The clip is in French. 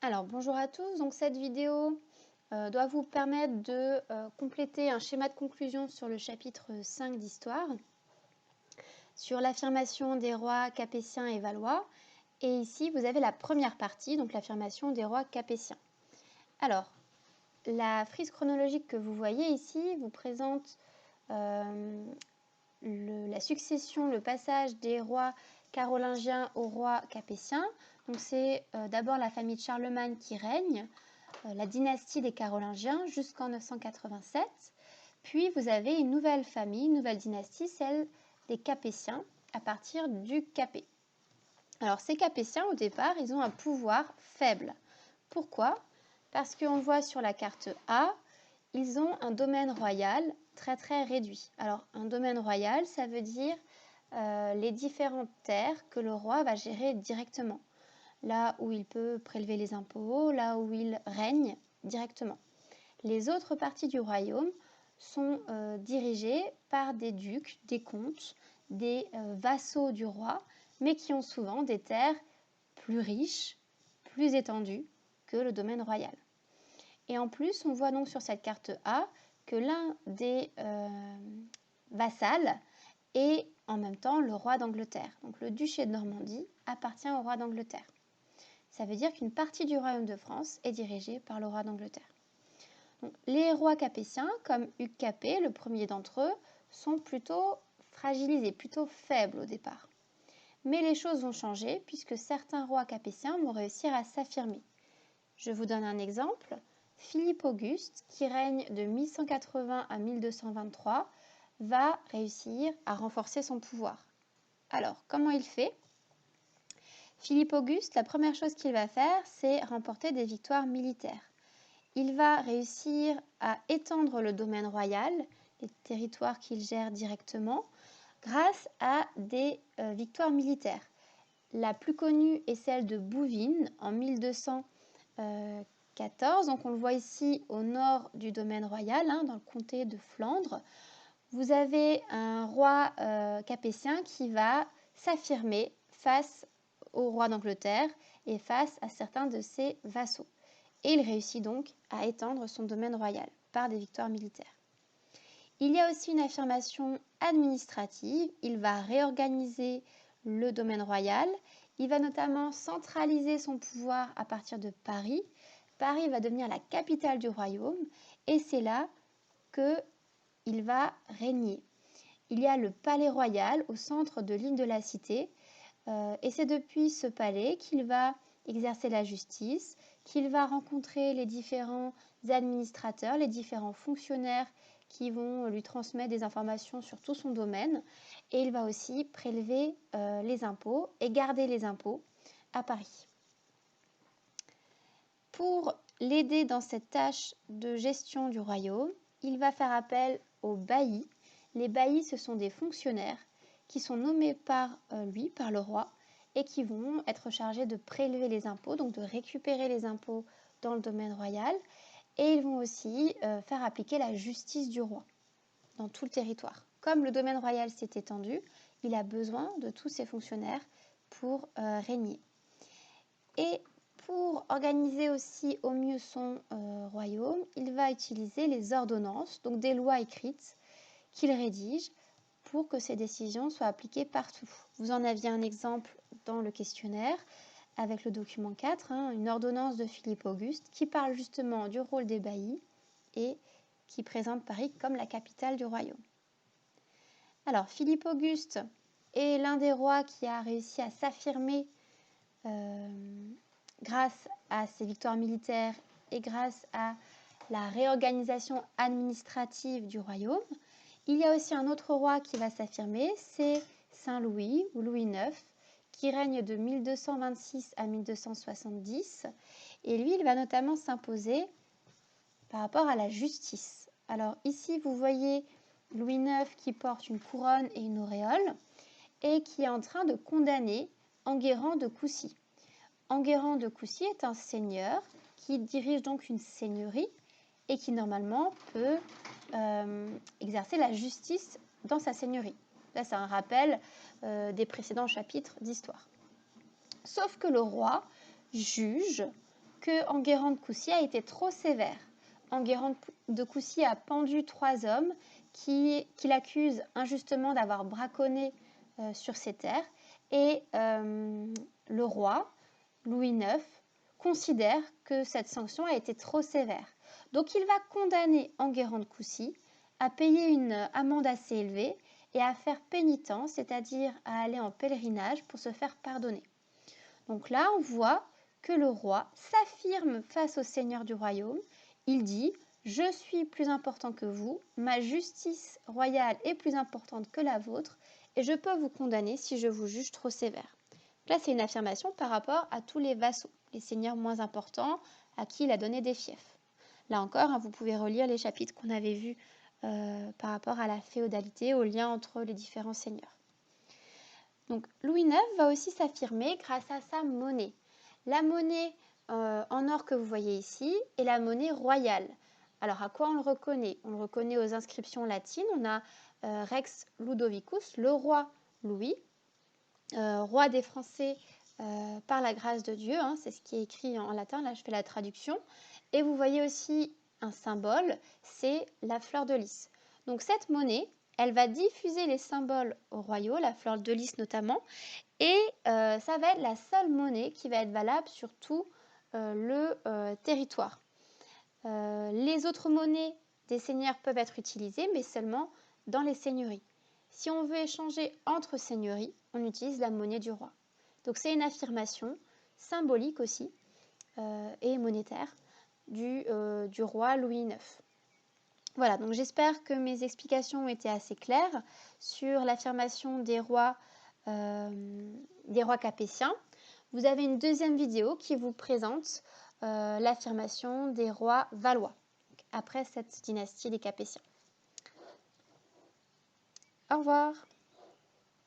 Alors bonjour à tous, donc cette vidéo doit vous permettre de compléter un schéma de conclusion sur le chapitre 5 d'Histoire, sur l'affirmation des rois capétiens et valois. Et ici vous avez la première partie, donc l'affirmation des rois capétiens. Alors, la frise chronologique que vous voyez ici vous présente la succession, le passage des rois carolingiens aux rois capétiens. Donc c'est d'abord la famille de Charlemagne qui règne, la dynastie des Carolingiens jusqu'en 987. Puis vous avez une nouvelle famille, une nouvelle dynastie, celle des Capétiens, à partir du Capet. Alors ces Capétiens, au départ, ils ont un pouvoir faible. Pourquoi? Parce qu'on voit sur la carte A, ils ont un domaine royal très réduit. Alors un domaine royal, ça veut dire les différentes terres que le roi va gérer directement. Là où il peut prélever les impôts, là où il règne directement. Les autres parties du royaume sont dirigées par des ducs, des comtes, des vassaux du roi, mais qui ont souvent des terres plus riches, plus étendues que le domaine royal. Et en plus, on voit donc sur cette carte A que l'un des vassals est en même temps le roi d'Angleterre. Donc le duché de Normandie appartient au roi d'Angleterre. Ça veut dire qu'une partie du royaume de France est dirigée par le roi d'Angleterre. Donc, les rois capétiens, comme Hugues Capet, le premier d'entre eux, sont plutôt fragilisés, plutôt faibles au départ. Mais les choses vont changer puisque certains rois capétiens vont réussir à s'affirmer. Je vous donne un exemple. Philippe Auguste, qui règne de 1180 à 1223, va réussir à renforcer son pouvoir. Alors, comment il fait ? Philippe Auguste, la première chose qu'il va faire, c'est remporter des victoires militaires. Il va réussir à étendre le domaine royal, les territoires qu'il gère directement, grâce à des victoires militaires. La plus connue est celle de Bouvines en 1214. Donc on le voit ici au nord du domaine royal, dans le comté de Flandre. Vous avez un roi capétien qui va s'affirmer face au roi d'Angleterre et face à certains de ses vassaux. Et il réussit donc à étendre son domaine royal par des victoires militaires. Il y a aussi une affirmation administrative. Il va réorganiser le domaine royal. Il va notamment centraliser son pouvoir à partir de Paris. Paris va devenir la capitale du royaume et c'est là qu'il va régner. Il y a le palais royal au centre de l'île de la Cité et c'est depuis ce palais qu'il va exercer la justice, qu'il va rencontrer les différents administrateurs, les différents fonctionnaires qui vont lui transmettre des informations sur tout son domaine et il va aussi prélever les impôts et garder les impôts à Paris. Pour l'aider dans cette tâche de gestion du royaume, il va faire appel aux baillis. Les baillis, ce sont des fonctionnaires qui sont nommés par lui, par le roi, et qui vont être chargés de prélever les impôts, donc de récupérer les impôts dans le domaine royal, et ils vont aussi faire appliquer la justice du roi dans tout le territoire. Comme le domaine royal s'est étendu, il a besoin de tous ces fonctionnaires pour régner. Et pour organiser aussi au mieux son royaume, il va utiliser les ordonnances, donc des lois écrites qu'il rédige pour que ces décisions soient appliquées partout. Vous en aviez un exemple dans le questionnaire avec le document 4, une ordonnance de Philippe Auguste qui parle justement du rôle des baillis et qui présente Paris comme la capitale du royaume. Alors, Philippe Auguste est l'un des rois qui a réussi à s'affirmer grâce à ses victoires militaires et grâce à la réorganisation administrative du royaume. Il y a aussi un autre roi qui va s'affirmer, c'est Saint Louis ou Louis IX, qui règne de 1226 à 1270. Et lui, il va notamment s'imposer par rapport à la justice. Alors ici, vous voyez Louis IX qui porte une couronne et une auréole et qui est en train de condamner Enguerrand de Coucy. Enguerrand de Coucy est un seigneur qui dirige donc une seigneurie et qui normalement peut exercer la justice dans sa seigneurie. Là, c'est un rappel des précédents chapitres d'histoire. Sauf que le roi juge que Enguerrand de Coucy a été trop sévère. Enguerrand de Coucy a pendu 3 hommes qui l'accusent injustement d'avoir braconné sur ses terres et le roi, Louis IX, considère que cette sanction a été trop sévère. Donc il va condamner Enguerrand de Coucy à payer une amende assez élevée et à faire pénitence, c'est-à-dire à aller en pèlerinage pour se faire pardonner. Donc là, on voit que le roi s'affirme face au seigneur du royaume. Il dit « Je suis plus important que vous, ma justice royale est plus importante que la vôtre et je peux vous condamner si je vous juge trop sévère. » Là, c'est une affirmation par rapport à tous les vassaux, les seigneurs moins importants à qui il a donné des fiefs. Là encore, vous pouvez relire les chapitres qu'on avait vus par rapport à la féodalité, au lien entre les différents seigneurs. Donc, Louis IX va aussi s'affirmer grâce à sa monnaie. La monnaie en or que vous voyez ici est la monnaie royale. Alors, à quoi on le reconnaît? On le reconnaît aux inscriptions latines. On a Rex Ludovicus, le roi Louis, roi des Français par la grâce de Dieu. C'est ce qui est écrit en latin. Là, je fais la traduction. Et vous voyez aussi un symbole, c'est la fleur de lys. Donc, cette monnaie, elle va diffuser les symboles royaux, la fleur de lys notamment, et ça va être la seule monnaie qui va être valable sur tout le territoire. Les autres monnaies des seigneurs peuvent être utilisées, mais seulement dans les seigneuries. Si on veut échanger entre seigneuries, on utilise la monnaie du roi. Donc c'est une affirmation symbolique aussi et monétaire du roi Louis IX. Voilà, donc j'espère que mes explications ont été assez claires sur l'affirmation des rois capétiens. Vous avez une deuxième vidéo qui vous présente l'affirmation des rois valois, après cette dynastie des Capétiens. Au revoir.